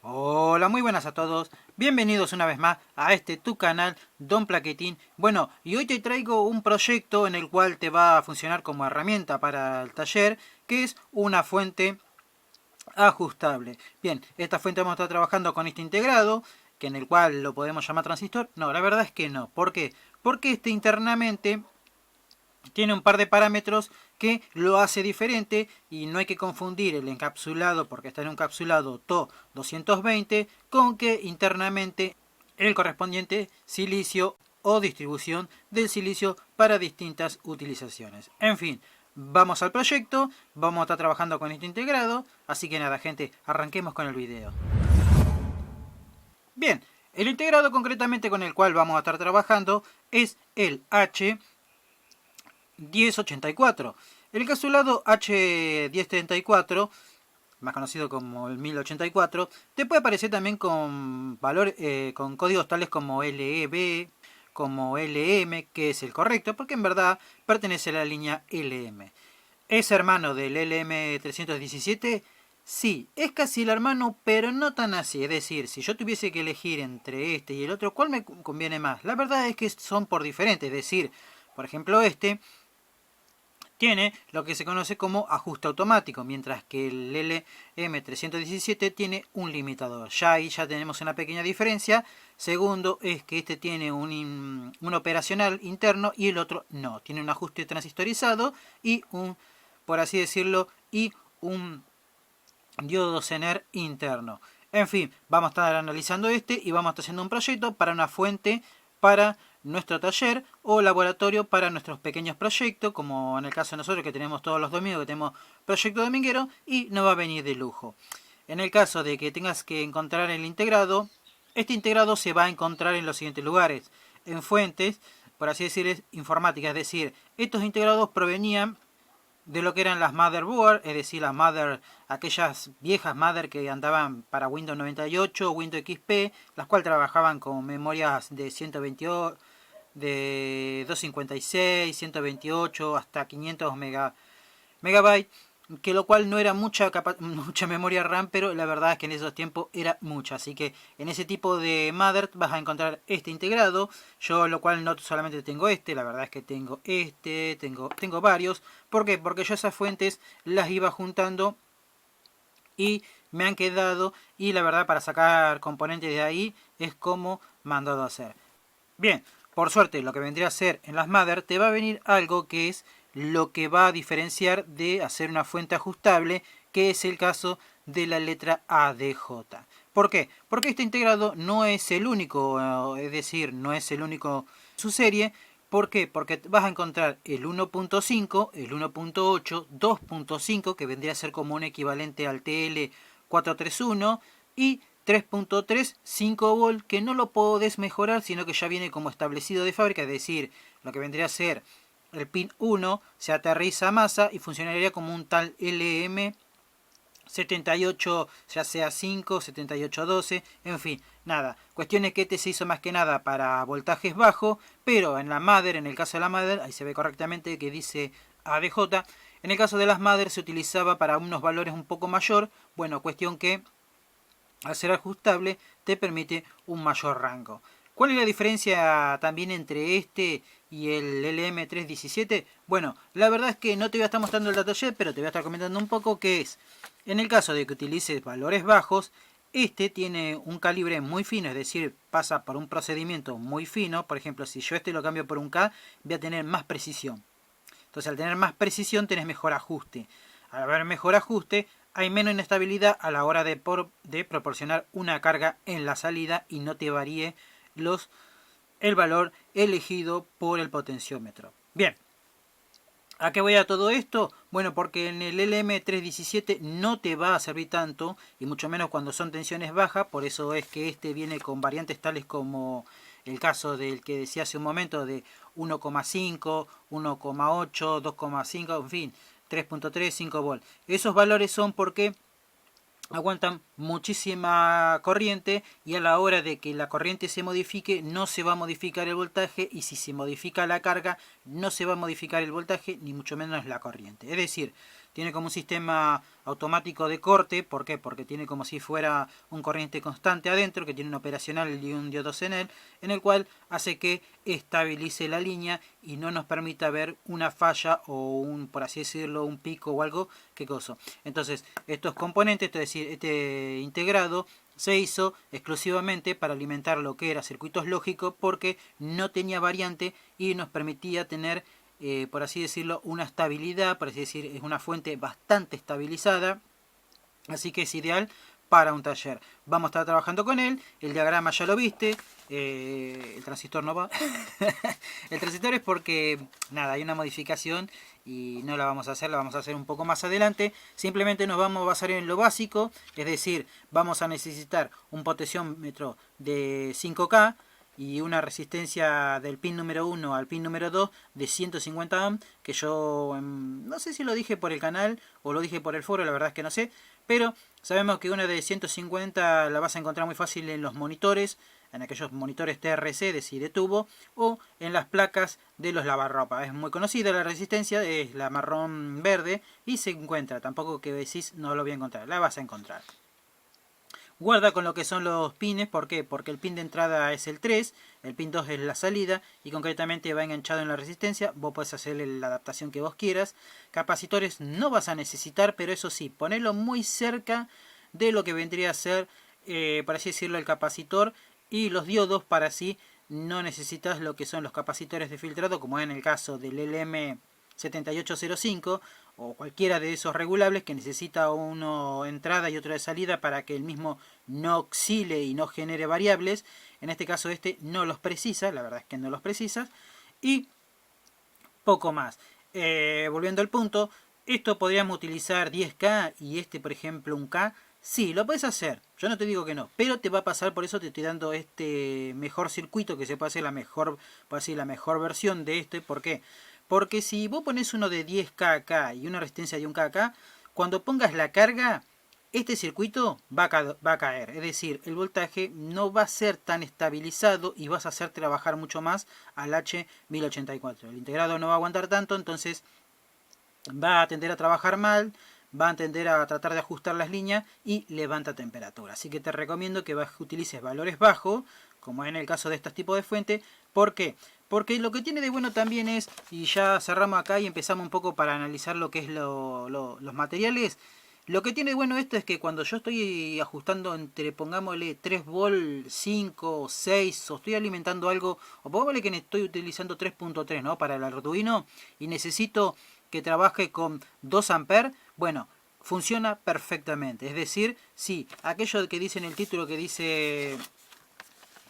Hola, muy buenas a todos. Bienvenidos una vez más a este tu canal, Don Plaquetín. Bueno, y hoy te traigo un proyecto en el cual te va a funcionar como herramienta para el taller, que es una fuente ajustable. Bien, esta fuente vamos a estar trabajando con este integrado, que en el cual lo podemos llamar transistor. No, la verdad es que no. ¿Por qué? Porque este internamente tiene un par de parámetros que lo hace diferente y no hay que confundir el encapsulado, porque está en un encapsulado TO 220, con que internamente el correspondiente silicio o distribución del silicio para distintas utilizaciones. En fin, vamos al proyecto, vamos a estar trabajando con este integrado, así que nada gente, arranquemos con el video. Bien, el integrado concretamente con el cual vamos a estar trabajando es el H1084. El encapsulado H1034, más conocido como el 1084, te puede aparecer también con con códigos tales como LEB, como LM, que es el correcto, porque en verdad pertenece a la línea LM. ¿Es hermano del LM317? Sí, es casi el hermano, pero no tan así. Es decir, si yo tuviese que elegir entre este y el otro, ¿cuál me conviene más? La verdad es que son por diferentes. Es decir, por ejemplo, este tiene lo que se conoce como ajuste automático, mientras que el LM317 tiene un limitador. Ya ahí ya tenemos una pequeña diferencia. Segundo es que este tiene un operacional interno y el otro no. Tiene un ajuste transistorizado y por así decirlo, y un diodo Zener interno. En fin, vamos a estar analizando este y vamos a estar haciendo un proyecto para una fuente para nuestro taller o laboratorio para nuestros pequeños proyectos, como en el caso de nosotros que tenemos todos los domingos, que tenemos proyecto dominguero y no va a venir de lujo. En el caso de que tengas que encontrar el integrado, este integrado se va a encontrar en los siguientes lugares. En fuentes, por así decirlo, informáticas, es decir, estos integrados provenían de lo que eran las motherboard, es decir, aquellas viejas mother que andaban para Windows 98 o Windows XP, las cuales trabajaban con memorias de 128, de 256, 128 hasta 500 megabytes, que lo cual no era mucha memoria RAM, pero la verdad es que en esos tiempos era mucha. Así que en ese tipo de mother vas a encontrar este integrado. Yo lo cual no solamente tengo este, la verdad es que tengo este, tengo varios. ¿Por qué? Porque yo esas fuentes las iba juntando y me han quedado, y la verdad para sacar componentes de ahí es como mandado a hacer. Bien, por suerte lo que vendría a ser en las Mother te va a venir algo que es lo que va a diferenciar de hacer una fuente ajustable, que es el caso de la letra ADJ. ¿Por qué? Porque este integrado no es el único, es decir, no es el único de su serie. ¿Por qué? Porque vas a encontrar el 1.5, el 1.8, 2.5, que vendría a ser como un equivalente al TL431, y 3.3, 5 volt, que no lo podés mejorar, sino que ya viene como establecido de fábrica, es decir, lo que vendría a ser el pin 1 se aterriza a masa y funcionaría como un tal LM 78, ya sea 5, 7812, en fin, nada. Cuestión es que este se hizo más que nada para voltajes bajos, pero en la Mother, en el caso de la Mother, ahí se ve correctamente que dice ADJ. En el caso de las Mother se utilizaba para unos valores un poco mayor. Bueno, cuestión que al ser ajustable te permite un mayor rango. ¿Cuál es la diferencia también entre este y el LM317? Bueno, la verdad es que no te voy a estar mostrando el dataset, pero te voy a estar comentando un poco qué es. En el caso de que utilices valores bajos, este tiene un calibre muy fino, es decir, pasa por un procedimiento muy fino. Por ejemplo, si yo este lo cambio por un K, voy a tener más precisión. Entonces, al tener más precisión, tenés mejor ajuste. Al haber mejor ajuste, hay menos inestabilidad a la hora de proporcionar una carga en la salida y no te varíe el valor elegido por el potenciómetro. Bien, ¿a qué voy a todo esto? Bueno, porque en el LM317 no te va a servir tanto, y mucho menos cuando son tensiones bajas. Por eso es que este viene con variantes tales como el caso del que decía hace un momento de 1,5, 1,8, 2,5, en fin, 3.3, 5 volt. Esos valores son porque aguantan muchísima corriente, y a la hora de que la corriente se modifique no se va a modificar el voltaje, y si se modifica la carga no se va a modificar el voltaje ni mucho menos la corriente. Es decir, tiene como un sistema automático de corte. ¿Por qué? Porque tiene como si fuera un corriente constante adentro, que tiene un operacional y un diodo en el cual hace que estabilice la línea y no nos permita ver una falla o un, por así decirlo, un pico o algo que cosa. Entonces, estos componentes, es decir, este integrado, se hizo exclusivamente para alimentar lo que era circuitos lógicos, porque no tenía variante y nos permitía tener, por así decirlo, una estabilidad, por así decir, es una fuente bastante estabilizada, así que es ideal para un taller. Vamos a estar trabajando con él, el diagrama ya lo viste, el transistor no va. El transistor es porque, nada, hay una modificación y no la vamos a hacer, la vamos a hacer un poco más adelante. Simplemente nos vamos a basar en lo básico, es decir, vamos a necesitar un potenciómetro de 5K y una resistencia del pin número 1 al pin número 2 de 150 ohm, que yo no sé si lo dije por el canal o lo dije por el foro, la verdad es que no sé, pero sabemos que una de 150 la vas a encontrar muy fácil en los monitores, en aquellos monitores TRC, es decir, de tubo, o en las placas de los lavarropas. Es muy conocida la resistencia, es la marrón verde y se encuentra, tampoco que decís no lo voy a encontrar, la vas a encontrar. Guarda con lo que son los pines, ¿por qué? Porque el pin de entrada es el 3, el pin 2 es la salida y concretamente va enganchado en la resistencia. Vos podés hacerle la adaptación que vos quieras. Capacitores no vas a necesitar, pero eso sí, ponelo muy cerca de lo que vendría a ser, por así decirlo, el capacitor y los diodos, para así no necesitas lo que son los capacitores de filtrado, como en el caso del LM7805 o cualquiera de esos regulables que necesita uno entrada y otro de salida para que el mismo no oscile y no genere variables. En este caso este no los precisa, la verdad es que no los precisa. Y poco más. Volviendo al punto, esto podríamos utilizar 10K y este por ejemplo 1K. Sí, lo puedes hacer, yo no te digo que no, pero te va a pasar, por eso te estoy dando este mejor circuito, que se puede hacer la mejor, puede decir, la mejor versión de este. ¿Por qué? Porque si vos pones uno de 10K acá y una resistencia de 1K acá, cuando pongas la carga, este circuito va a caer. Es decir, el voltaje no va a ser tan estabilizado y vas a hacer trabajar mucho más al H1084. El integrado no va a aguantar tanto, entonces va a tender a trabajar mal, va a tender a tratar de ajustar las líneas y levanta temperatura. Así que te recomiendo que utilices valores bajos, como en el caso de estos tipos de fuentes. ¿Por qué? Porque lo que tiene de bueno también es, y ya cerramos acá y empezamos un poco para analizar lo que es los materiales. Lo que tiene de bueno esto es que cuando yo estoy ajustando entre, pongámosle, 3 volt, 5, 6, o estoy alimentando algo, o pongámosle que estoy utilizando 3.3, ¿no? Para el Arduino y necesito que trabaje con 2 amperes, bueno, funciona perfectamente. Es decir, sí, aquello que dice en el título que dice,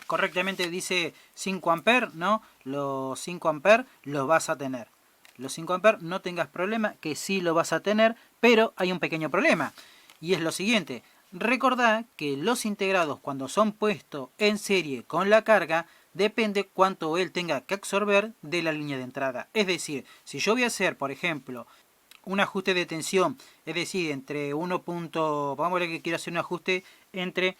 correctamente dice 5 amperes, ¿no? Los 5 amperes los vas a tener. Los 5 amperes no tengas problema, que sí lo vas a tener, pero hay un pequeño problema. Y es lo siguiente, recordá que los integrados cuando son puestos en serie con la carga, depende cuánto él tenga que absorber de la línea de entrada. Es decir, si yo voy a hacer, por ejemplo, un ajuste de tensión, es decir, entre 1. Vamos a ver que quiero hacer un ajuste entre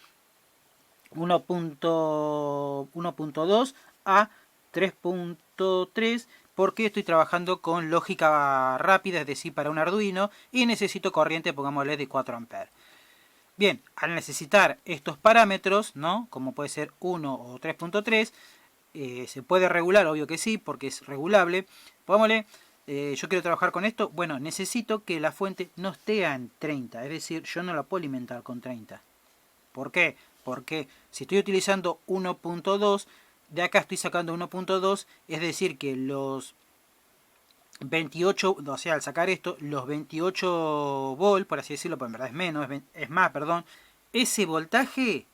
1.2 a 3.3, porque estoy trabajando con lógica rápida, es decir, para un Arduino, y necesito corriente, pongámosle, de 4 amperes. Bien, al necesitar estos parámetros, ¿no? Como puede ser 1 o 3.3, se puede regular, obvio que sí, porque es regulable. Pongámosle, yo quiero trabajar con esto, bueno, necesito que la fuente no esté en 30, es decir, yo no la puedo alimentar con 30. ¿Por qué? Porque si estoy utilizando 1.2, de acá estoy sacando 1.2, es decir, que los 28, o sea, al sacar esto, los 28 volt, por así decirlo, pero en verdad es menos, es más, perdón, ese voltaje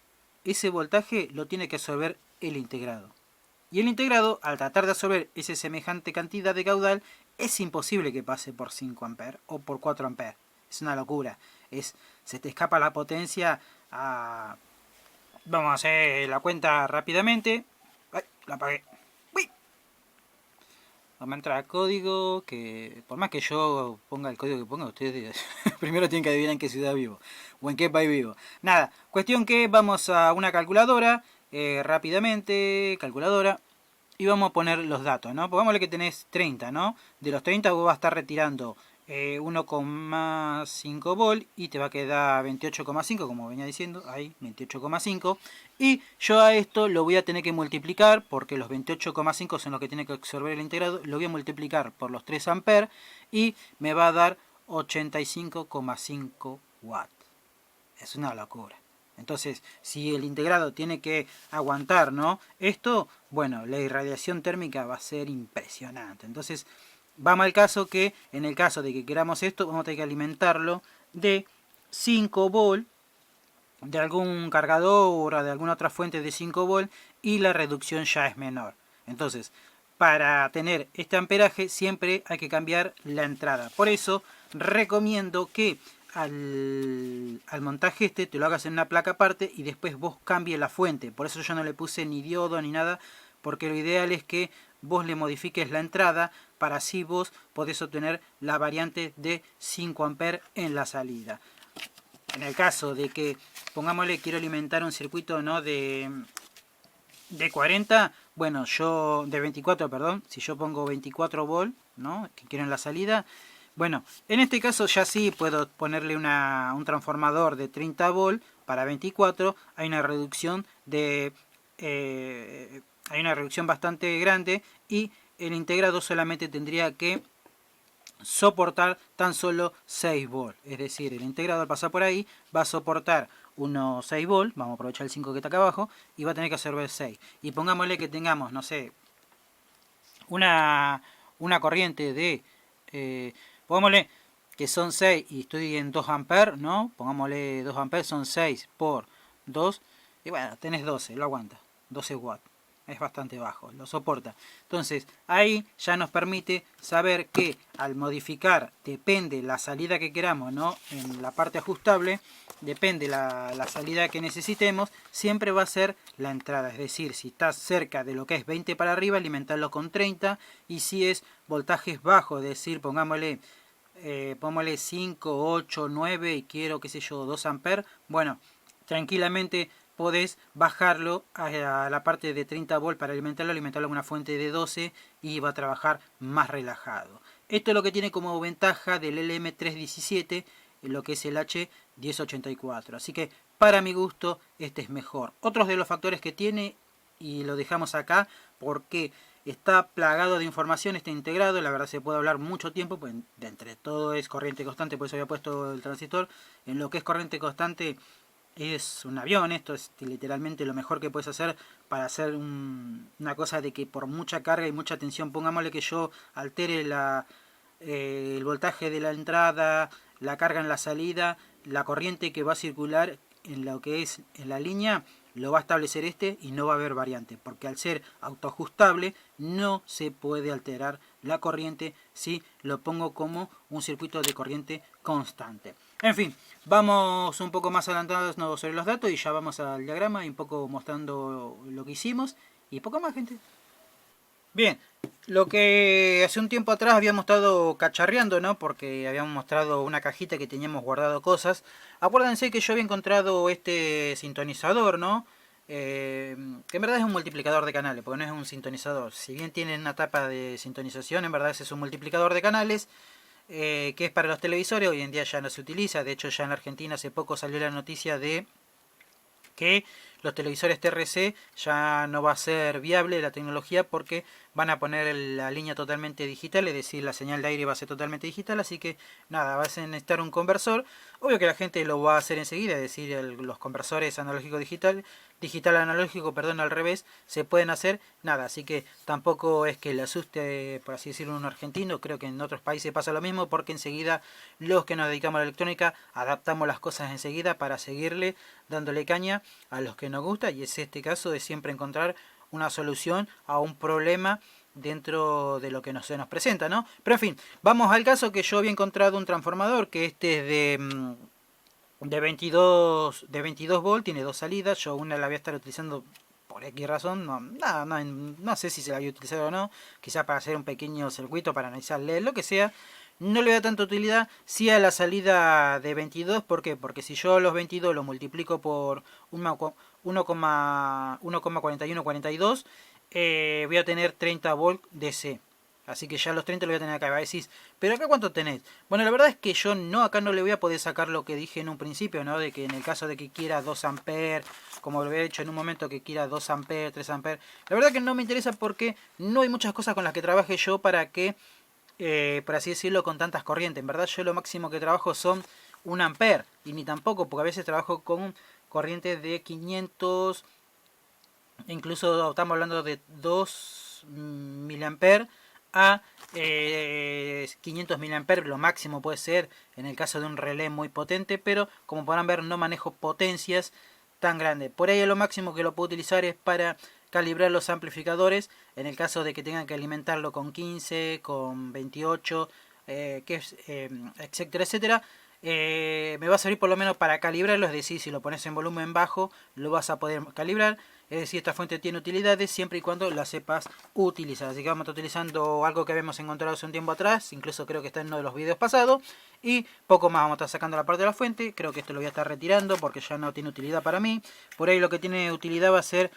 lo tiene que absorber el integrado. Y el integrado, al tratar de absorber esa semejante cantidad de caudal, es imposible que pase por 5 amperes o por 4 amperes. Es una locura. Se te escapa la potencia a... Vamos a hacer la cuenta rápidamente. Ay, la apagué. ¡Uy! Vamos a entrar al código, que por más que yo ponga el código que ponga, ustedes primero tienen que adivinar en qué ciudad vivo o en qué país vivo. Nada, cuestión que vamos a una calculadora, rápidamente, calculadora, y vamos a poner los datos, ¿no? Pongámosle que tenés 30, ¿no? De los 30 vos vas a estar retirando 1,5 volt y te va a quedar 28,5 como venía diciendo, ahí 28,5, y yo a esto lo voy a tener que multiplicar porque los 28,5 son los que tiene que absorber el integrado, lo voy a multiplicar por los 3 amperes y me va a dar 85,5 watts. Es una locura. Entonces, si el integrado tiene que aguantar, ¿no?, esto, bueno, la irradiación térmica va a ser impresionante. Entonces, vamos al caso que, en el caso de que queramos esto, vamos a tener que alimentarlo de 5 volt, de algún cargador o de alguna otra fuente de 5 volt, y la reducción ya es menor. Entonces, para tener este amperaje siempre hay que cambiar la entrada. Por eso, recomiendo que al montaje este te lo hagas en una placa aparte y después vos cambies la fuente. Por eso yo no le puse ni diodo ni nada, porque lo ideal es que vos le modifiques la entrada para así vos podés obtener la variante de 5 amperes en la salida. En el caso de que, pongámosle, quiero alimentar un circuito, ¿no?, de 40, bueno, yo de 24, perdón, si yo pongo 24 volt, ¿no?, que quiero en la salida, bueno, en este caso ya sí puedo ponerle un transformador de 30 volt para 24. Hay una reducción hay una reducción bastante grande y el integrado solamente tendría que soportar tan solo 6 volt. Es decir, el integrado al pasar por ahí va a soportar unos 6 volt, vamos a aprovechar el 5 que está acá abajo, y va a tener que absorber 6. Y pongámosle que tengamos, no sé, una corriente de... pongámosle que son 6 y estoy en 2 amperes, ¿no? Pongámosle 2 amperes, son 6 por 2. Y bueno, tenés 12, lo aguanta. 12 watts. Es bastante bajo, lo soporta. Entonces, ahí ya nos permite saber que al modificar, depende la salida que queramos, ¿no?, en la parte ajustable, depende la salida que necesitemos, siempre va a ser la entrada. Es decir, si estás cerca de lo que es 20 para arriba, alimentarlo con 30. Y si es voltajes bajos, es decir, pongámosle 5, 8, 9 y quiero, qué sé yo, 2 amperes, bueno, tranquilamente podés bajarlo a la parte de 30 volt para alimentarlo con una fuente de 12 y va a trabajar más relajado. Esto es lo que tiene como ventaja del LM317, lo que es el H1084. Así que para mi gusto este es mejor. Otros de los factores que tiene, y lo dejamos acá porque está plagado de información, está integrado, la verdad se puede hablar mucho tiempo, pues de entre todo es corriente constante, por eso había puesto el transistor. En lo que es corriente constante es un avión, esto es literalmente lo mejor que puedes hacer para hacer una cosa de que por mucha carga y mucha tensión, pongámosle que yo altere el voltaje de la entrada, la carga en la salida, la corriente que va a circular en lo que es en la línea, lo va a establecer este y no va a haber variante, porque al ser autoajustable no se puede alterar la corriente si lo pongo como un circuito de corriente constante. En fin, vamos un poco más adelantados sobre los datos y ya vamos al diagrama y un poco mostrando lo que hicimos y poco más, gente. Bien, lo que hace un tiempo atrás habíamos estado cacharreando, ¿no?, porque habíamos mostrado una cajita que teníamos guardado cosas. Acuérdense que yo había encontrado este sintonizador, ¿no?, que en verdad es un multiplicador de canales, porque no es un sintonizador. Si bien tiene una tapa de sintonización, en verdad es un multiplicador de canales, que es para los televisores. Hoy en día ya no se utiliza. De hecho, ya en Argentina hace poco salió la noticia de que los televisores TRC ya no va a ser viable la tecnología porque van a poner la línea totalmente digital, es decir, la señal de aire va a ser totalmente digital, así que nada, va a necesitar un conversor. Obvio que la gente lo va a hacer enseguida, es decir, los conversores analógico digital, digital analógico, perdón, al revés, se pueden hacer, nada, así que tampoco es que le asuste, por así decirlo, un argentino. Creo que en otros países pasa lo mismo, porque enseguida los que nos dedicamos a la electrónica adaptamos las cosas enseguida para seguirle dándole caña a los que nos gusta, y es este caso de siempre encontrar una solución a un problema dentro de lo que se nos presenta, ¿no? Pero en fin, vamos al caso que yo había encontrado un transformador que este es de 22 volt, tiene dos salidas. Yo una la voy a estar utilizando por X razón, no sé si se la voy a utilizar o no, quizás para hacer un pequeño circuito para analizarle, lo que sea. No le da tanta utilidad, sí a la salida de 22, ¿por qué? Porque si yo los 22 los multiplico por 1,4142, voy a tener 30 volt DC. Así que ya los 30 lo voy a tener acá. Decís, pero acá ¿cuánto tenés? Bueno, la verdad es que yo no, acá no le voy a poder sacar lo que dije en un principio, ¿no? De que en el caso de que quiera 2 amperes, como lo había hecho en un momento, que quiera 2 amperes, 3 amperes. La verdad que no me interesa porque no hay muchas cosas con las que trabaje yo para que, por así decirlo, con tantas corrientes. En verdad yo lo máximo que trabajo son 1 ampere. Y ni tampoco, porque a veces trabajo con corrientes de 500, incluso estamos hablando de 2 miliamperes a 500 miliamperes, lo máximo puede ser en el caso de un relé muy potente, pero como podrán ver no manejo potencias tan grandes. Por ahí lo máximo que lo puedo utilizar es para calibrar los amplificadores en el caso de que tengan que alimentarlo con 15, con 28, etcétera, etcétera. Me va a servir por lo menos para calibrarlo, es decir, si lo pones en volumen bajo lo vas a poder calibrar. Es decir, esta fuente tiene utilidades siempre y cuando la sepas utilizar. Así que vamos a estar utilizando algo que habíamos encontrado hace un tiempo atrás. Incluso creo que está en uno de los videos pasados. Y poco más vamos a estar sacando la parte de la fuente. Creo que esto lo voy a estar retirando porque ya no tiene utilidad para mí. Por ahí lo que tiene utilidad va a ser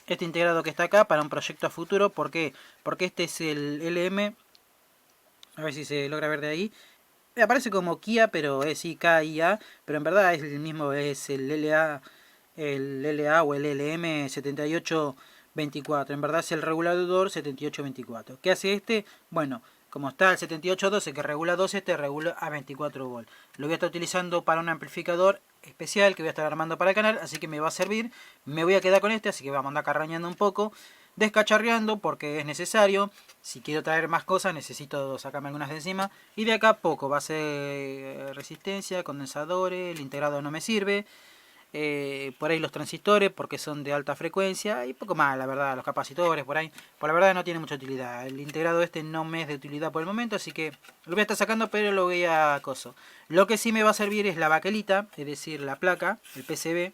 este integrado que está acá para un proyecto a futuro. ¿Por qué? Porque este es el LM. A ver si se logra ver de ahí. Aparece como Kia, pero es KIA. Pero en verdad es el mismo, es el LA o el LM 7824. En verdad es el regulador 7824. ¿Qué hace este? Bueno, como está el 7812 que regula 12, este regula a 24 volts. Lo voy a estar utilizando para un amplificador especial que voy a estar armando para el canal, así que me va a servir. Me voy a quedar con este, así que vamos a andar carrañando un poco, descacharreando porque es necesario. Si quiero traer más cosas necesito sacarme algunas de encima. Y de acá poco, va a ser resistencia, condensadores, el integrado no me sirve. Por ahí los transistores porque son de alta frecuencia y poco más, la verdad, los capacitores por ahí, por la verdad no tiene mucha utilidad. El integrado este no me es de utilidad por el momento, así que lo voy a estar sacando, pero lo voy a coso. Lo que sí me va a servir es la baquelita, es decir, la placa, el PCB.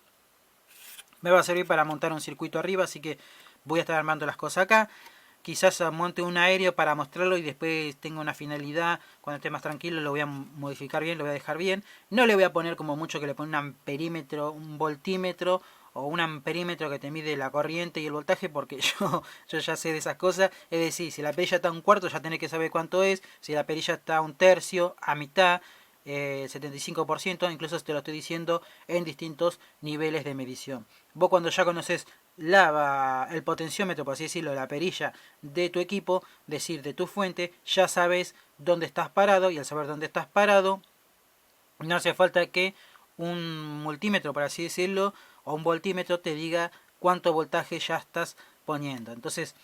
Me va a servir para montar un circuito arriba, así que voy a estar armando las cosas acá. Quizás monte un aéreo para mostrarlo y después tenga una finalidad. Cuando esté más tranquilo lo voy a modificar bien, lo voy a dejar bien. No le voy a poner como mucho que le pone un amperímetro, un voltímetro o un amperímetro que te mide la corriente y el voltaje, porque yo ya sé de esas cosas. Es decir, si la perilla está a un cuarto ya tenés que saber cuánto es. Si la perilla está a un tercio, a mitad, 75%, incluso te lo estoy diciendo en distintos niveles de medición. Vos cuando ya conoces el potenciómetro, por así decirlo, la perilla de tu equipo, decir de tu fuente, ya sabes dónde estás parado, y al saber dónde estás parado, no hace falta que un multímetro, por así decirlo, o un voltímetro te diga cuánto voltaje ya estás poniendo. Entonces,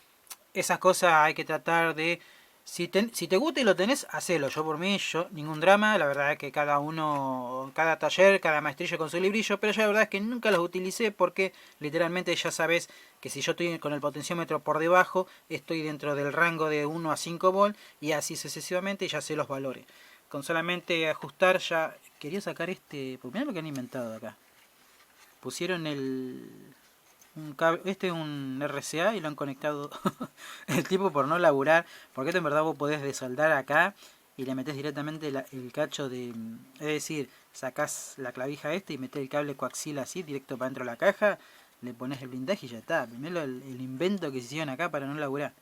esas cosas hay que tratar de... Si te gusta y lo tenés, hacelo. Yo por mí, ningún drama. La verdad es que cada uno, cada taller, cada maestrillo con su librillo. Pero yo la verdad es que nunca los utilicé porque literalmente ya sabes que si yo estoy con el potenciómetro por debajo, estoy dentro del rango de 1 a 5 volts y así sucesivamente, y ya sé los valores. Con solamente ajustar ya... Quería sacar pues mirá lo que han inventado acá. Pusieron este es un RCA y lo han conectado el tipo por no laburar, porque esto en verdad vos podés desoldar acá y le metés directamente el cacho de, es decir, sacás la clavija y metés el cable coaxial así directo para dentro de la caja, le pones el blindaje y ya está. Primero el invento que se hicieron acá para no laburar.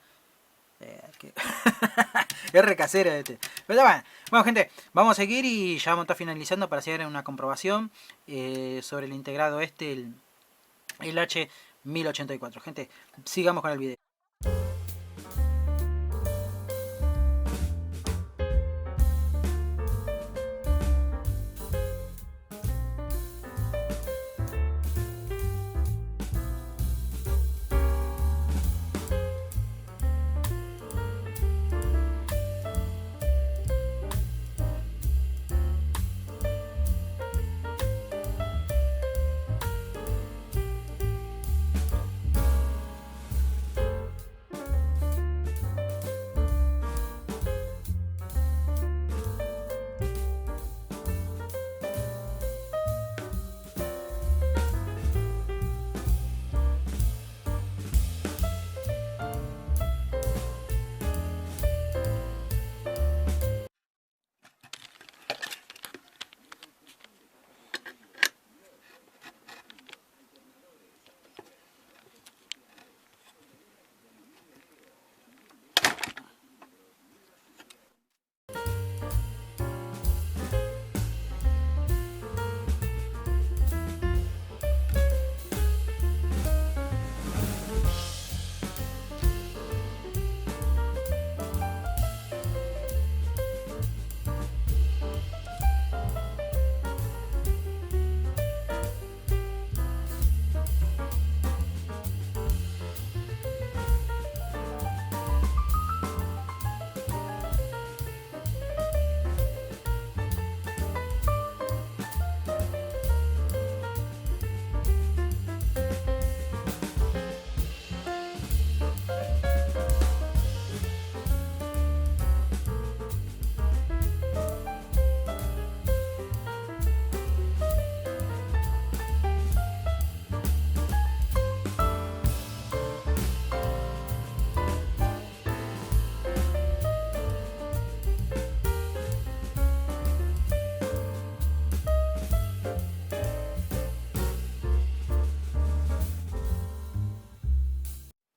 Es recasero este. Pero bueno, gente, vamos a seguir y ya vamos a estar finalizando para hacer una comprobación sobre el integrado el H1084. Gente, sigamos con el video.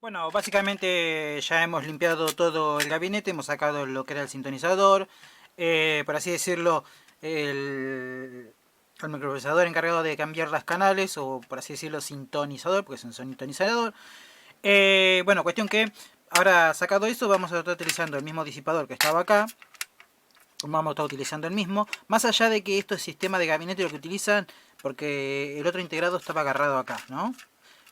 Bueno, básicamente ya hemos limpiado todo el gabinete, hemos sacado lo que era el sintonizador, por así decirlo, el microprocesador encargado de cambiar las canales, o por así decirlo, sintonizador, porque es un sintonizador. Bueno, cuestión que ahora sacado eso, vamos a estar utilizando el mismo disipador que estaba acá. Vamos a estar utilizando el mismo, más allá de que esto es sistema de gabinete lo que utilizan, porque el otro integrado estaba agarrado acá, ¿no?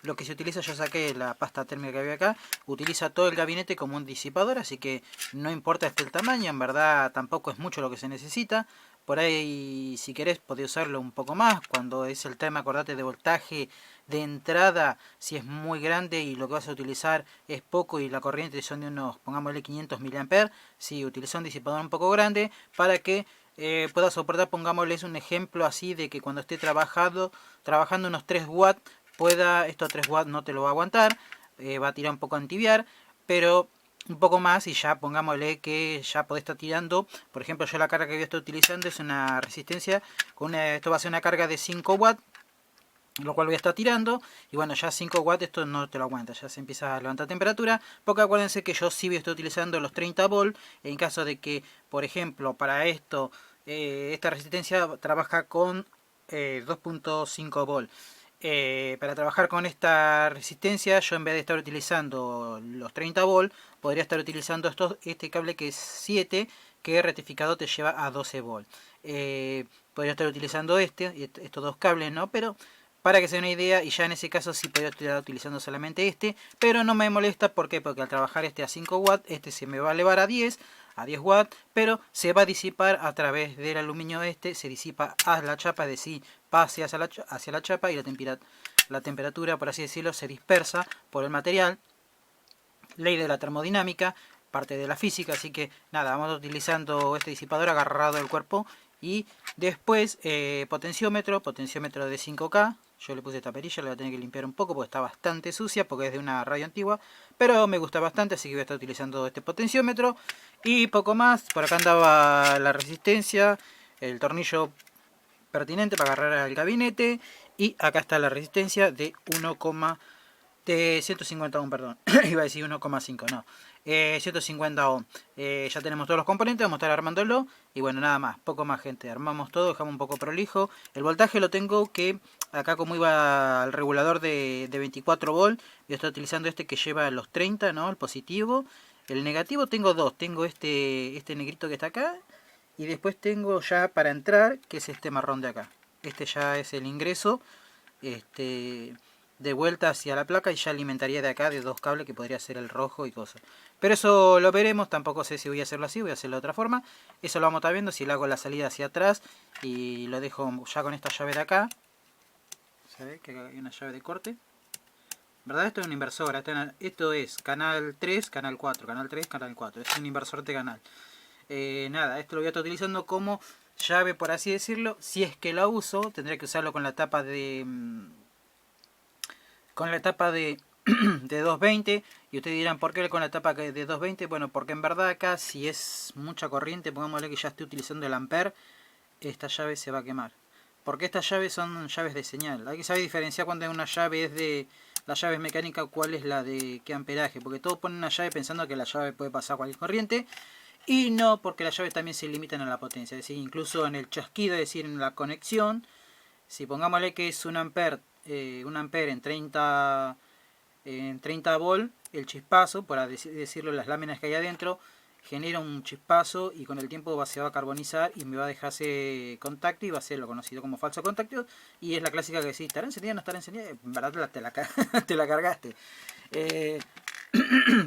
Lo que se utiliza, yo saqué la pasta térmica que había acá, utiliza todo el gabinete como un disipador, así que no importa el tamaño, en verdad tampoco es mucho lo que se necesita. Por ahí, si querés, podés usarlo un poco más, cuando es el tema, acordate, de voltaje de entrada, si es muy grande y lo que vas a utilizar es poco y la corriente son de unos, pongámosle 500 mA, si utiliza un disipador un poco grande, para que pueda soportar, pongámosles un ejemplo así, de que cuando esté trabajando unos 3 watts, pueda, estos 3 watts no te lo va a aguantar, va a tirar un poco a entibiar, pero un poco más y ya pongámosle que ya podés estar tirando. Por ejemplo, yo la carga que voy a estar utilizando es una resistencia, esto va a ser una carga de 5 watts, lo cual voy a estar tirando, y bueno, ya 5 watts esto no te lo aguanta, ya se empieza a levantar temperatura, porque acuérdense que yo sí voy a estar utilizando los 30 volt, en caso de que, por ejemplo, para esto, esta resistencia trabaja con 2.5 volt. Para trabajar con esta resistencia, yo en vez de estar utilizando los 30 volt, podría estar utilizando este cable que es 7, que rectificado te lleva a 12 volt. Podría estar utilizando estos dos cables, ¿no? Pero para que se den una idea, y ya en ese caso sí podría estar utilizando solamente este, pero no me molesta, ¿por qué? Porque al trabajar este a 5 watts, este se me va a elevar a 10 watts, pero se va a disipar a través del aluminio se disipa a la chapa, es decir, pase hacia la chapa, y la temperatura, por así decirlo, se dispersa por el material. Ley de la termodinámica, parte de la física, así que nada, vamos utilizando este disipador agarrado del cuerpo. Y después potenciómetro de 5K. Yo le puse esta perilla, la voy a tener que limpiar un poco porque está bastante sucia, porque es de una radio antigua, pero me gusta bastante, así que voy a estar utilizando este potenciómetro. Y poco más, por acá andaba la resistencia, el tornillo pertinente para agarrar al gabinete, y acá está la resistencia de 150 ohm, perdón, iba a decir 1,5, no, 150 ohm. Ya tenemos todos los componentes, vamos a estar armándolo, y bueno, nada más, poco más, gente, armamos todo, dejamos un poco prolijo. El voltaje lo tengo que, acá como iba al regulador de 24 volt, yo estoy utilizando este que lleva los 30, ¿no? El positivo. El negativo tengo dos, tengo este negrito que está acá, y después tengo ya para entrar, que es este marrón de acá. Este ya es el ingreso, de vuelta hacia la placa, y ya alimentaría de acá de dos cables, que podría ser el rojo y cosas. Pero eso lo veremos, tampoco sé si voy a hacerlo así, voy a hacerlo de otra forma. Eso lo vamos a estar viendo, si le hago la salida hacia atrás y lo dejo ya con esta llave de acá. Se ve que hay una llave de corte. ¿Verdad? Esto es una inversora, esto es canal 3, canal 4, canal 3, canal 4. Es un inversor de canal. Nada, esto lo voy a estar utilizando como llave, por así decirlo. Si es que la uso, tendré que usarlo con la tapa de... de 220. Y ustedes dirán, ¿por qué con la tapa de 220? Bueno, porque en verdad acá, si es mucha corriente, pongámosle que ya estoy utilizando el amper, esta llave se va a quemar. Porque estas llaves son llaves de señal. Hay que saber diferenciar cuando una llave es de... La llave mecánica, cuál es la de qué amperaje. Porque todos ponen una llave pensando que la llave puede pasar cualquier corriente. Y no, porque las llaves también se limitan a la potencia. Es decir, incluso en el chasquido, es decir, en la conexión. Si pongámosle que es un ampere en 30 volt, el chispazo, por decirlo, las láminas que hay adentro, genera un chispazo, y con el tiempo se va a carbonizar y me va a dejarse contacto, y va a ser lo conocido como falso contacto. Y es la clásica que decís, ¿estará encendida o no estará encendida? En verdad te la cargaste.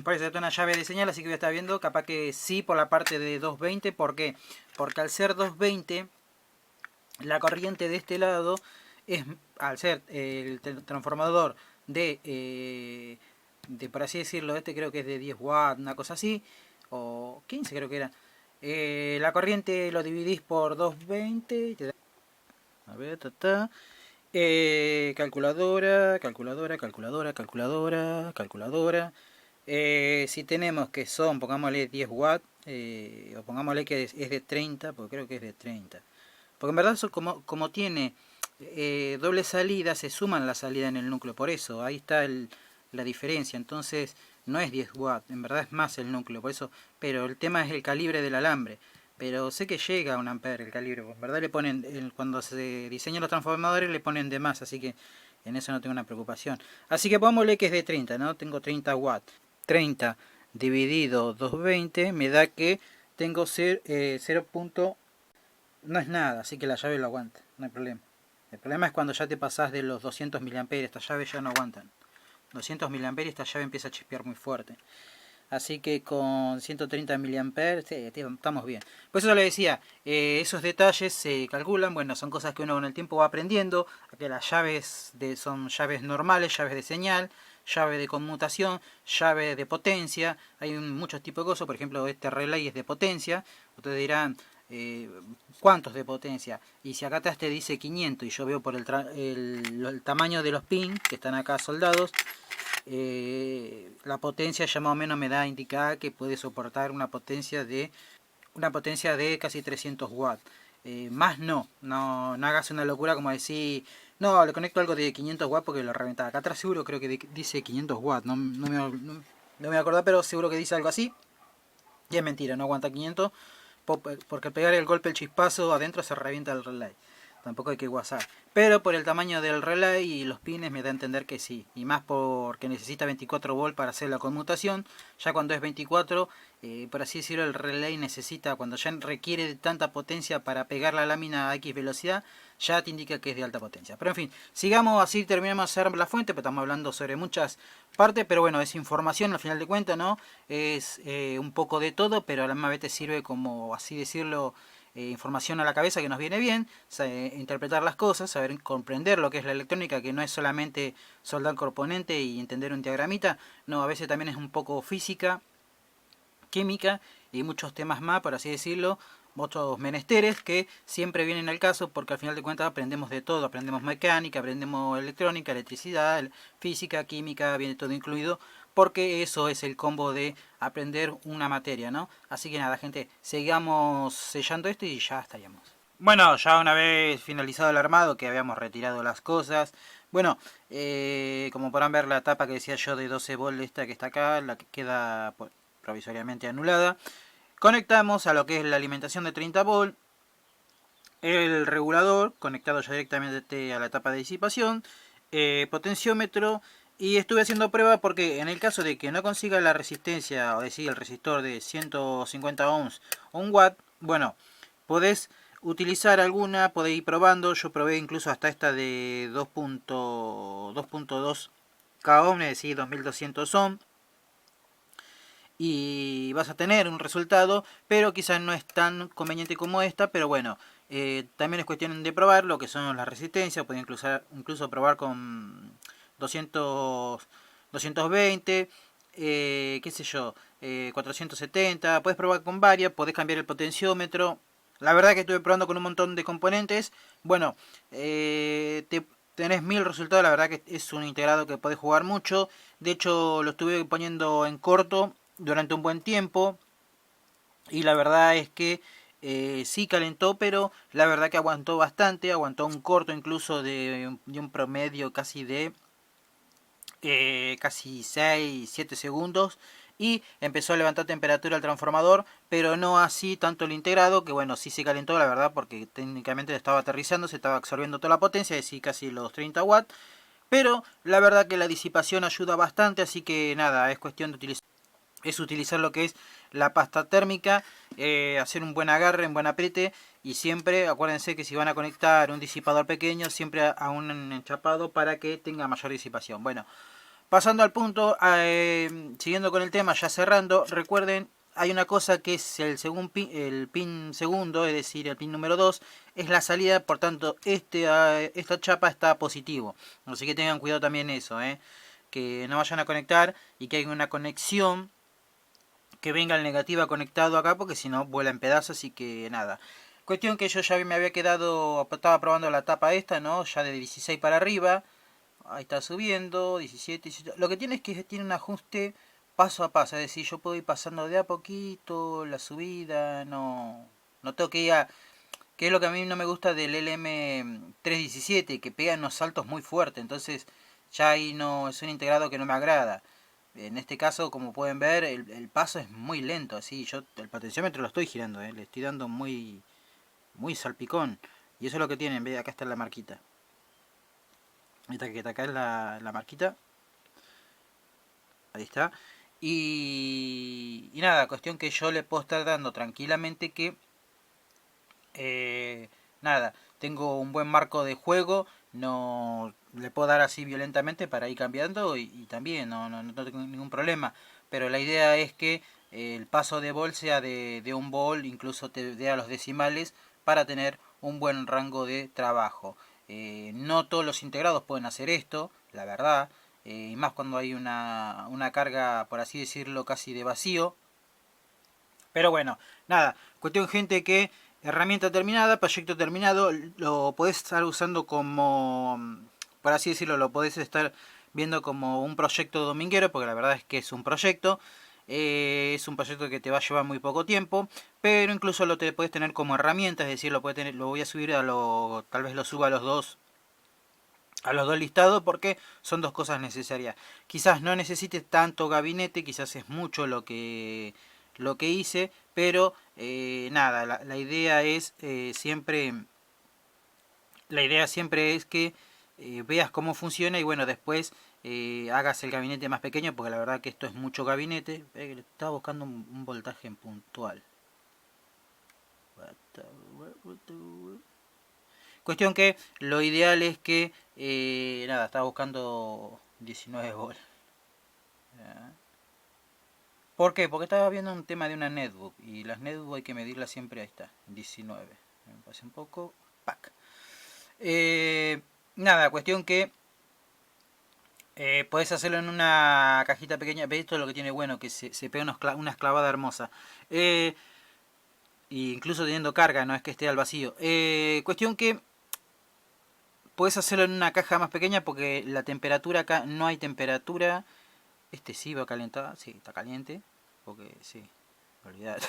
Por eso es una llave de señal, así que voy a estar viendo, capaz que sí por la parte de 220. ¿Por qué? Porque al ser 220, la corriente de este lado es, al ser el transformador por así decirlo, este creo que es de 10 watts, una cosa así, o 15 creo que era. La corriente lo dividís por 220 y te da... A ver, calculadora. Si tenemos que son, pongámosle 10 watts, o pongámosle que es de 30, porque creo que es de 30. Porque en verdad eso, como tiene doble salida, se suman la salida en el núcleo, por eso ahí está la diferencia. Entonces no es 10 watts, en verdad es más el núcleo, por eso, pero el tema es el calibre del alambre. Pero sé que llega a 1 ampere el calibre, en verdad le ponen, cuando se diseñan los transformadores le ponen de más, así que en eso no tengo una preocupación. Así que pongámosle que es de 30, ¿no? Tengo 30 watts. 30 dividido 220 me da que tengo 0. No es nada, así que la llave lo aguanta, no hay problema. El problema es cuando ya te pasás de los 200 mA, estas llaves ya no aguantan. 200 mA esta llave empieza a chispear muy fuerte. Así que con 130 mA, sí, estamos bien. Por eso le decía, esos detalles se calculan, bueno, son cosas que uno con el tiempo va aprendiendo, que las llaves son llaves normales, llaves de señal, llave de conmutación, llave de potencia, hay muchos tipos de cosas, por ejemplo este relay es de potencia, ustedes dirán, ¿cuántos de potencia? Y si acá atrás te dice 500 y yo veo por el tamaño de los pins que están acá soldados, la potencia ya más o menos me da indicada que puede soportar una potencia de casi 300 watts. Más no hagas una locura como decir, no, le conecto algo de 500 watts porque lo reventaba. Acá atrás seguro creo que dice 500 watts, no me voy a acordar, pero seguro que dice algo así. Y es mentira, no aguanta 500 porque al pegar el golpe, el chispazo adentro se revienta el relay. Tampoco hay que guasar. Pero por el tamaño del relay y los pines me da a entender que sí. Y más porque necesita 24 volts para hacer la conmutación. Ya cuando es 24, por así decirlo, el relay necesita, cuando ya requiere de tanta potencia para pegar la lámina a X velocidad, ya te indica que es de alta potencia. Pero en fin, sigamos así, terminamos de hacer la fuente, pero estamos hablando sobre muchas partes. Pero bueno, es información al final de cuentas, ¿no? Es un poco de todo, pero a la misma vez te sirve como, así decirlo, información a la cabeza que nos viene bien, interpretar las cosas, saber comprender lo que es la electrónica, que no es solamente soldar componente y entender un diagramita, no, a veces también es un poco física, química y muchos temas más, por así decirlo, otros menesteres que siempre vienen al caso porque al final de cuentas aprendemos de todo, aprendemos mecánica, aprendemos electrónica, electricidad, física, química, viene todo incluido, porque eso es el combo de aprender una materia, ¿no? Así que nada, gente, sigamos sellando esto y ya estaríamos. Bueno, ya una vez finalizado el armado, que habíamos retirado las cosas, bueno, como podrán ver la tapa que decía yo de 12 volts, esta que está acá, la que queda provisoriamente anulada. Conectamos a lo que es la alimentación de 30 volts, el regulador conectado ya directamente a la tapa de disipación, potenciómetro, y estuve haciendo prueba porque en el caso de que no consiga la resistencia, o decir el resistor de 150 ohms o 1 watt, bueno, podés utilizar alguna, podés ir probando. Yo probé incluso hasta esta de 2.2 k ohm, es decir 2200 ohm, y vas a tener un resultado, pero quizás no es tan conveniente como esta, pero bueno, también es cuestión de probar lo que son las resistencias. Pueden incluso probar con 220, qué sé yo, 470, puedes probar con varias, podés cambiar el potenciómetro. La verdad que estuve probando con un montón de componentes. Bueno, tenés 1000 resultados. La verdad que es un integrado que podés jugar mucho. De hecho lo estuve poniendo en corto durante un buen tiempo y la verdad es que sí calentó, pero la verdad que aguantó bastante, aguantó un corto incluso de un promedio casi de casi 6-7 segundos, y empezó a levantar temperatura el transformador, pero no así tanto el integrado, que bueno, sí se calentó la verdad, porque técnicamente estaba aterrizando, se estaba absorbiendo toda la potencia, es decir, casi los 30 watts, pero la verdad que la disipación ayuda bastante, así que nada, es cuestión de utilizar lo que es la pasta térmica, hacer un buen agarre, un buen apriete, y siempre acuérdense que si van a conectar un disipador pequeño, siempre a un enchapado para que tenga mayor disipación. Bueno, pasando al punto, siguiendo con el tema, ya cerrando, recuerden, hay una cosa que es el pin segundo, es decir, el pin número 2, es la salida, por tanto, esta chapa está positivo. Así que tengan cuidado también eso, que no vayan a conectar y que haya una conexión que venga el negativa conectado acá, porque si no vuela en pedazos. Así que nada, cuestión que yo ya me había quedado, estaba probando la tapa esta, ¿no? Ya de 16 para arriba. Ahí está subiendo, 17, 18. Lo que tiene es que tiene un ajuste paso a paso, es decir, yo puedo ir pasando de a poquito la subida, no tengo que ir a... Que es lo que a mí no me gusta del LM317, que pega unos saltos muy fuertes. Entonces ya ahí no es un integrado que no me agrada. En este caso, como pueden ver, el paso es muy lento, así yo el potenciómetro lo estoy girando, le estoy dando muy salpicón. Y eso es lo que tienen, ve, acá está la marquita. Esta que está acá es la marquita. Ahí está. Y nada, cuestión que yo le puedo estar dando tranquilamente que nada, tengo un buen marco de juego, no le puedo dar así violentamente para ir cambiando y también no tengo ningún problema. Pero la idea es que el paso de bol sea de un bol, incluso te dé a los decimales para tener un buen rango de trabajo. No todos los integrados pueden hacer esto, la verdad, y más cuando hay una carga, por así decirlo, casi de vacío. Pero bueno, nada, cuestión gente que herramienta terminada, proyecto terminado, lo podés estar usando como, por así decirlo, lo podés estar viendo como un proyecto dominguero, porque la verdad es que es un proyecto. Es un proyecto que te va a llevar muy poco tiempo, pero incluso lo te puedes tener como herramienta, es decir, lo voy a subir tal vez lo suba a los dos listados porque son dos cosas necesarias. Quizás no necesites tanto gabinete, quizás es mucho lo que hice, pero nada, la idea es siempre, la idea siempre es que veas cómo funciona y bueno, después hagas el gabinete más pequeño, porque la verdad que esto es mucho gabinete. Estaba buscando un voltaje en puntual. Cuestión que lo ideal es que, nada, estaba buscando 19 volt. ¿Por qué? Porque estaba viendo un tema de una netbook y las netbook hay que medirlas siempre, ahí está, 19. Me pasé un poco, pack. Nada, cuestión que podés hacerlo en una cajita pequeña. ¿Ves? Esto es lo que tiene bueno, que se pega una esclavada hermosa. Incluso teniendo carga, no es que esté al vacío. Cuestión que puedes hacerlo en una caja más pequeña porque la temperatura acá no hay temperatura. Este sí va a calentar, sí, está caliente. Porque sí, olvidate.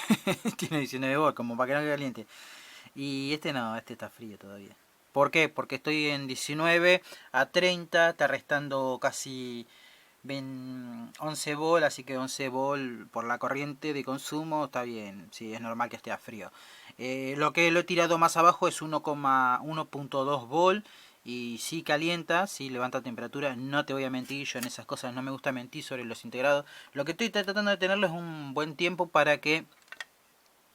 Tiene 19 volts, como para que no quede caliente. Y este no, este está frío todavía. ¿Por qué? Porque estoy en 19 a 30, está restando casi 11 volt, así que 11 volt por la corriente de consumo está bien, sí, es normal que esté a frío. Lo que lo he tirado más abajo es 1,2 volt y sí calienta, sí levanta temperatura, no te voy a mentir, yo en esas cosas no me gusta mentir sobre los integrados. Lo que estoy tratando de tenerlo es un buen tiempo para que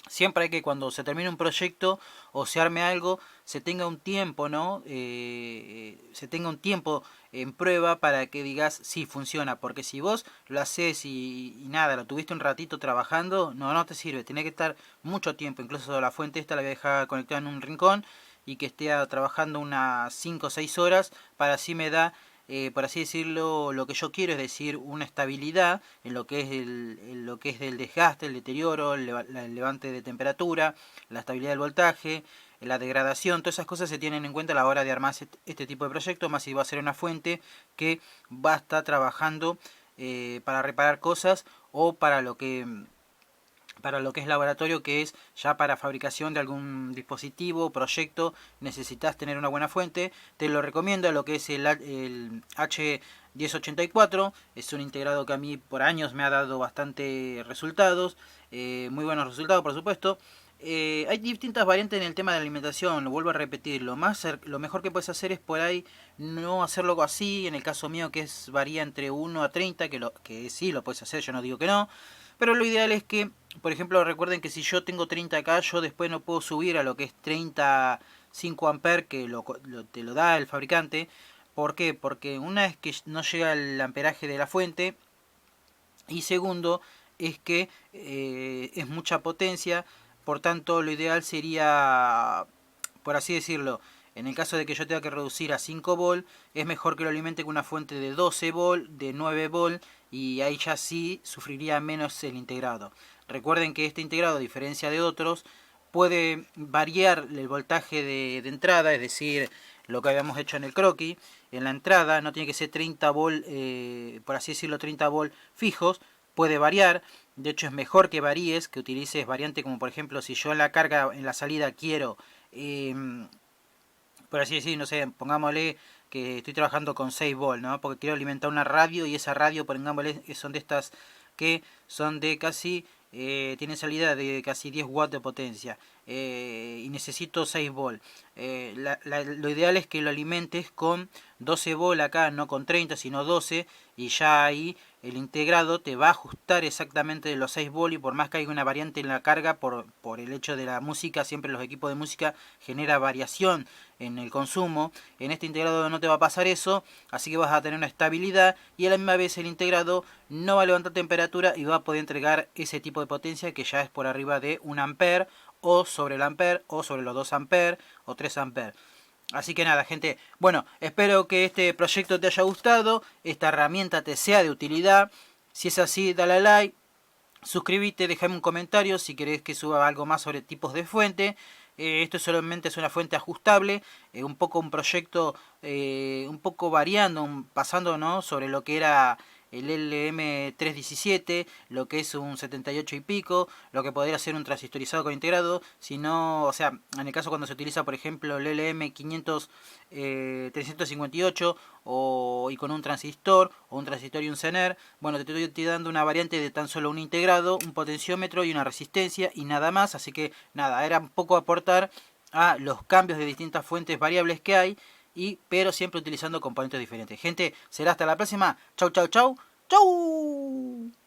siempre hay que cuando se termine un proyecto o se arme algo, se tenga un tiempo, ¿no? Se tenga un tiempo en prueba para que digas sí funciona, porque si vos lo haces y nada, lo tuviste un ratito trabajando, no te sirve, tiene que estar mucho tiempo, incluso la fuente esta la voy a dejar conectada en un rincón y que esté trabajando unas 5 o 6 horas para así me da por así decirlo, lo que yo quiero, es decir, una estabilidad en lo que es lo que es el desgaste, el deterioro, el levante de temperatura, la estabilidad del voltaje, la degradación, todas esas cosas se tienen en cuenta a la hora de armar este tipo de proyecto, más si va a ser una fuente que va a estar trabajando para reparar cosas o para lo que es laboratorio, que es ya para fabricación de algún dispositivo, proyecto, necesitas tener una buena fuente. Te lo recomiendo lo que es el H1084, es un integrado que a mí por años me ha dado bastante resultados, muy buenos resultados por supuesto. Hay distintas variantes en el tema de la alimentación, lo vuelvo a repetir, lo mejor que puedes hacer es por ahí no hacerlo así, en el caso mío que varía entre 1 a 30, que sí lo puedes hacer, yo no digo que no, pero lo ideal es que, por ejemplo, recuerden que si yo tengo 30 acá, yo después no puedo subir a lo que es 35 amperes que te lo da el fabricante. ¿Por qué? Porque una es que no llega el amperaje de la fuente y segundo es que es mucha potencia, por tanto lo ideal sería, por así decirlo, en el caso de que yo tenga que reducir a 5 volt, es mejor que lo alimente con una fuente de 12 volt, de 9 volt, y ahí ya sí sufriría menos el integrado. Recuerden que este integrado, a diferencia de otros, puede variar el voltaje de entrada, es decir, lo que habíamos hecho en el croquis. En la entrada no tiene que ser 30 volt, por así decirlo, 30 volt fijos, puede variar. De hecho es mejor que varíes, que utilices variante como por ejemplo si yo en la carga, en la salida quiero, por así decir, no sé, pongámosle que estoy trabajando con 6 volt, ¿no? Porque quiero alimentar una radio y esa radio, pongámosle, son de estas que son de casi, tienen salida de casi 10 watts de potencia. Y necesito 6 volt. Lo ideal es que lo alimentes con 12 volt acá, no con 30, sino 12, y ya ahí el integrado te va a ajustar exactamente de los 6 volt, y por más que haya una variante en la carga, por el hecho de la música, siempre los equipos de música genera variación en el consumo. En este integrado no te va a pasar eso, así que vas a tener una estabilidad, y a la misma vez el integrado no va a levantar temperatura y va a poder entregar ese tipo de potencia que ya es por arriba de 1 ampere, o sobre el ampere, o sobre los 2 amperes, o 3 amperes. Así que nada, gente, bueno, espero que este proyecto te haya gustado, esta herramienta te sea de utilidad. Si es así, dale a like, suscríbete, déjame un comentario si querés que suba algo más sobre tipos de fuente. Esto solamente es una fuente ajustable, un poco un proyecto, un poco variando, pasando, ¿no?, sobre lo que era el LM317, lo que es un 78 y pico, lo que podría ser un transistorizado con integrado, sino, o sea, en el caso cuando se utiliza, por ejemplo, el LM500 358, y con un transistor, o un transistor y un Zener. Bueno, te estoy dando una variante de tan solo un integrado, un potenciómetro y una resistencia, y nada más. Así que nada, era un poco aportar a los cambios de distintas fuentes variables que hay, pero siempre utilizando componentes diferentes. Gente, será hasta la próxima. Chau, chau, chau. Chau.